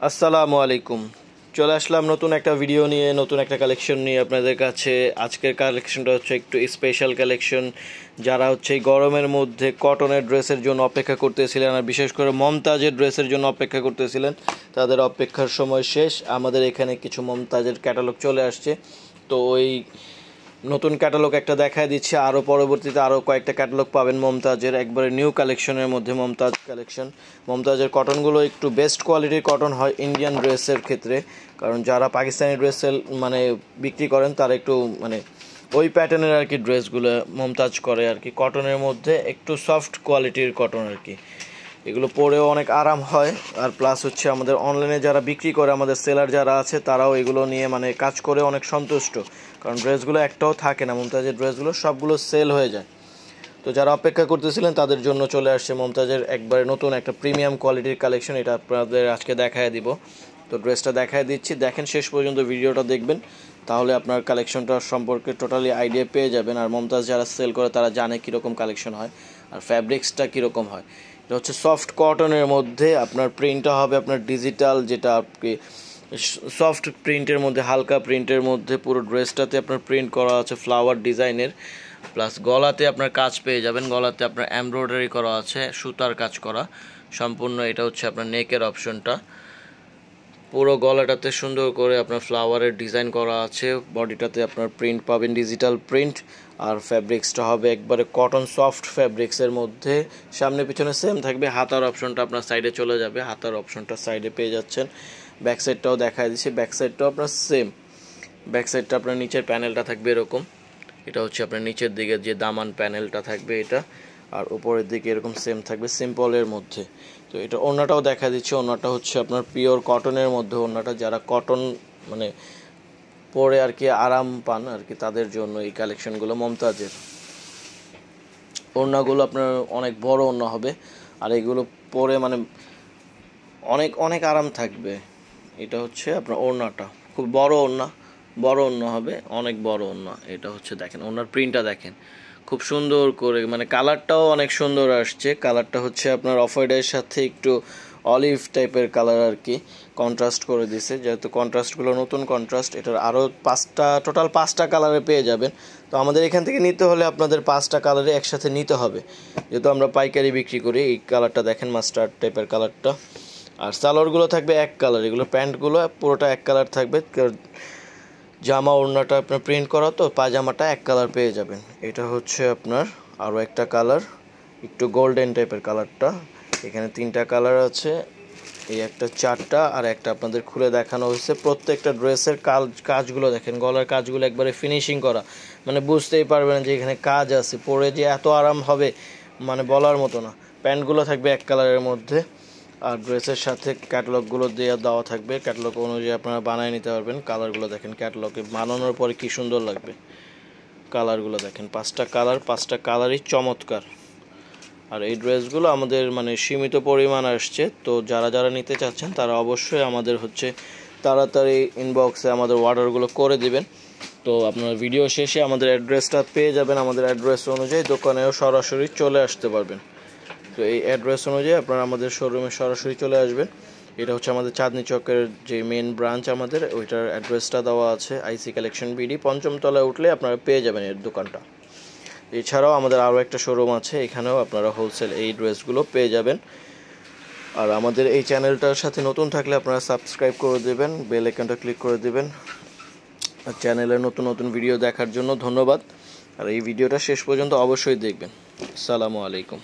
আসসালামু আলাইকুম। চলে আসলাম নতুন একটা ভিডিও নিয়ে, নতুন একটা কালেকশন নিয়ে আপনাদের কাছে। আজকের কালেকশনটা হচ্ছে একটু স্পেশাল কালেকশন। যারা হচ্ছে এই গরমের মধ্যে কটনের ড্রেসের জন্য অপেক্ষা করতেছিলেন, আর বিশেষ করে মমতাজের ড্রেসের জন্য অপেক্ষা করতেছিলেন, তাদের অপেক্ষার সময় শেষ। আমাদের এখানে কিছু মমতাজের ক্যাটালগ চলে আসছে, তো ওই নতুন ক্যাটালগ একটা দেখায় দিচ্ছে। আরও পরবর্তীতে আরও কয়েকটা ক্যাটালগ পাবেন মমতাজের, একবারে নিউ কালেকশনের মধ্যে মমতাজ কালেকশন। মমতাজের কটনগুলো একটু বেস্ট কোয়ালিটির কটন হয় ইন্ডিয়ান ড্রেসের ক্ষেত্রে, কারণ যারা পাকিস্তানি ড্রেসের বিক্রি করেন তারা একটু ওই প্যাটার্নের আর কি ড্রেসগুলো মমতাজ করে আর কি। কটনের মধ্যে একটু সফট কোয়ালিটির কটন আর কি, এগুলো পরেও অনেক আরাম হয়। আর প্লাস হচ্ছে আমাদের অনলাইনে যারা বিক্রি করে, আমাদের সেলার যারা আছে, তারাও এগুলো নিয়ে কাজ করে অনেক সন্তুষ্ট, কারণ ড্রেসগুলো একটাও থাকে না। মমতাজের ড্রেসগুলো সবগুলো সেল হয়ে যায়। তো যারা অপেক্ষা করতেছিলেন তাদের জন্য চলে আসছে মমতাজের একবারে নতুন একটা প্রিমিয়াম কোয়ালিটির কালেকশন। এটা আপনাদের আজকে দেখায় দিব। তো ড্রেসটা দেখায় দিচ্ছি, দেখেন শেষ পর্যন্ত ভিডিওটা দেখবেন, তাহলে আপনার কালেকশনটা সম্পর্কে টোটালি আইডিয়া পেয়ে যাবেন। আর মমতাজ যারা সেল করে তারা জানে কীরকম কালেকশন হয় আর ফ্যাব্রিক্সটা কীরকম হয়। এটা হচ্ছে সফট কটনের মধ্যে, আপনার প্রিন্টটা হবে আপনার ডিজিটাল, যেটা আপনি সফট প্রিন্টের মধ্যে, হালকা প্রিন্টের মধ্যে পুরো ড্রেসটাতে আপনার প্রিন্ট করা আছে ফ্লাওয়ার ডিজাইনের। প্লাস গলাতে আপনার কাজ পেয়ে যাবেন, গলাতে আপনার এমব্রয়ডারি করা আছে, সুতার কাজ করা সম্পূর্ণ। এটা হচ্ছে আপনার নেকের অপশনটা, পুরো গলাটাতে সুন্দর করে আপনার ফ্লাওয়ারের ডিজাইন করা আছে। বডিটাতে আপনার প্রিন্ট পাবেন, ডিজিটাল প্রিন্ট। আর ফ্যাব্রিক্সটা হবে একবারে কটন সফট ফ্যাব্রিক্সের মধ্যে। সামনে পিছনে সেম থাকবে, হাতার অপশনটা আপনার সাইডে চলে যাবে, হাতার অপশনটা সাইডে পেয়ে যাচ্ছেন। ব্যাক সাইডটাও দেখায় দিচ্ছি, ব্যাক সাইডটাও আপনার সেম। ব্যাক সাইডটা আপনার নিচের প্যানেলটা থাকবে এরকম, এটা হচ্ছে আপনার নিচের দিকে যে দামান প্যানেলটা থাকবে এটা, আর উপরের দিকে এরকম সেম থাকবে সিম্পলের মধ্যে। তো এটা ওড়নাটাও দেখা দিচ্ছে, ওড়নাটা হচ্ছে আপনার পিওর কটনের মধ্যে। ওড়নাটা যারা কটন পরে আর কি আরাম পান আর কি, তাদের জন্য এই কালেকশনগুলো মমতাজের। ওড়নাগুলো আপনার অনেক বড় ওড়না হবে, আর এগুলো পরে অনেক অনেক আরাম থাকবে। এটা হচ্ছে আপনার ওড়নাটা, খুব বড় ওড়না, বড় ওড়না হবে, অনেক বড় ওড়না। এটা হচ্ছে দেখেন ওড়নার প্রিন্টটা দেখেন, খুব সুন্দর করে কালারটাও অনেক সুন্দর আসছে। কালারটা হচ্ছে আপনার অফ হোয়াইটের সাথে একটু অলিভ টাইপের কালার আর কি, কন্ট্রাস্ট করে দিছে। যেহেতু কন্ট্রাস্টগুলো নতুন কন্ট্রাস্ট, এটার আরও টোটাল পাঁচটা কালারে পেয়ে যাবেন। তো আমাদের এখান থেকে নিতে হলে আপনাদের পাঁচটা কালারে একসাথে নিতে হবে, যেহেতু আমরা পাইকারি বিক্রি করি। এই কালারটা দেখেন, মাস্টার্ড টাইপের কালারটা। আর সালোয়ারগুলো থাকবে এক কালার, এগুলো প্যান্টগুলো পুরোটা এক কালার থাকবে। জামা ওড়নাটা আপনার প্রিন্ট করা, তো পায়জামাটা এক কালার পেয়ে যাবেন। এটা হচ্ছে আপনার আরও একটা কালার, একটু গোল্ডেন টাইপের কালারটা। এখানে তিনটা কালার আছে, এই একটা চারটা, আর একটা আপনাদের খুলে দেখানো হয়েছে। প্রত্যেকটা ড্রেসের কাজগুলো দেখেন, গলার কাজগুলো একবারে ফিনিশিং করা, বুঝতেই পারবেন যে এখানে কাজ আছে। পরে যে এত আরাম হবে বলার মতো না। প্যান্টগুলো থাকবে এক কালারের মধ্যে, আর ড্রেসের সাথে ক্যাটালগুলো দেওয়া থাকবে। ক্যাটালগ অনুযায়ী আপনারা বানিয়ে নিতে পারবেন। কালারগুলো দেখেন, ক্যাটালগে বানানোর পরে কি সুন্দর লাগবে। কালারগুলো দেখেন, পাঁচটা কালারই চমৎকার। আর এই ড্রেসগুলো আমাদের সীমিত পরিমাণ আসছে, তো যারা যারা নিতে চাচ্ছেন তারা অবশ্যই আমাদের তাড়াতাড়ি ইনবক্সে আমাদের অর্ডারগুলো করে দিবেন। তো আপনার ভিডিও শেষে আমাদের অ্যাড্রেসটা পেয়ে যাবেন, আমাদের অ্যাড্রেস অনুযায়ী দোকানেও সরাসরি চলে আসতে পারবেন। তো এই অ্যাড্রেস অনুযায়ী আপনারা আমাদের শোরুমে সরাসরি চলে আসবেন। এটা হচ্ছে আমাদের চাঁদনী চকের যে মেন ব্রাঞ্চ, আমাদের ওইটার অ্যাড্রেসটা দেওয়া আছে, আইসি কালেকশন বিডি, পঞ্চম তলায় উঠলে আপনারা পেয়ে যাবেন এর দোকানটা। এছাড়াও আমাদের আরও একটা শোরুম আছে, এখানেও আপনারা হোলসেল এই ড্রেসগুলো পেয়ে যাবেন। আর আমাদের এই চ্যানেলটার সাথে নতুন থাকলে আপনারা সাবস্ক্রাইব করে দেবেন, বেল আইকনটা ক্লিক করে দেবেন। আর চ্যানেলের নতুন নতুন ভিডিও দেখার জন্য ধন্যবাদ। আর এই ভিডিওটা শেষ পর্যন্ত অবশ্যই দেখবেন। আসসালামু আলাইকুম।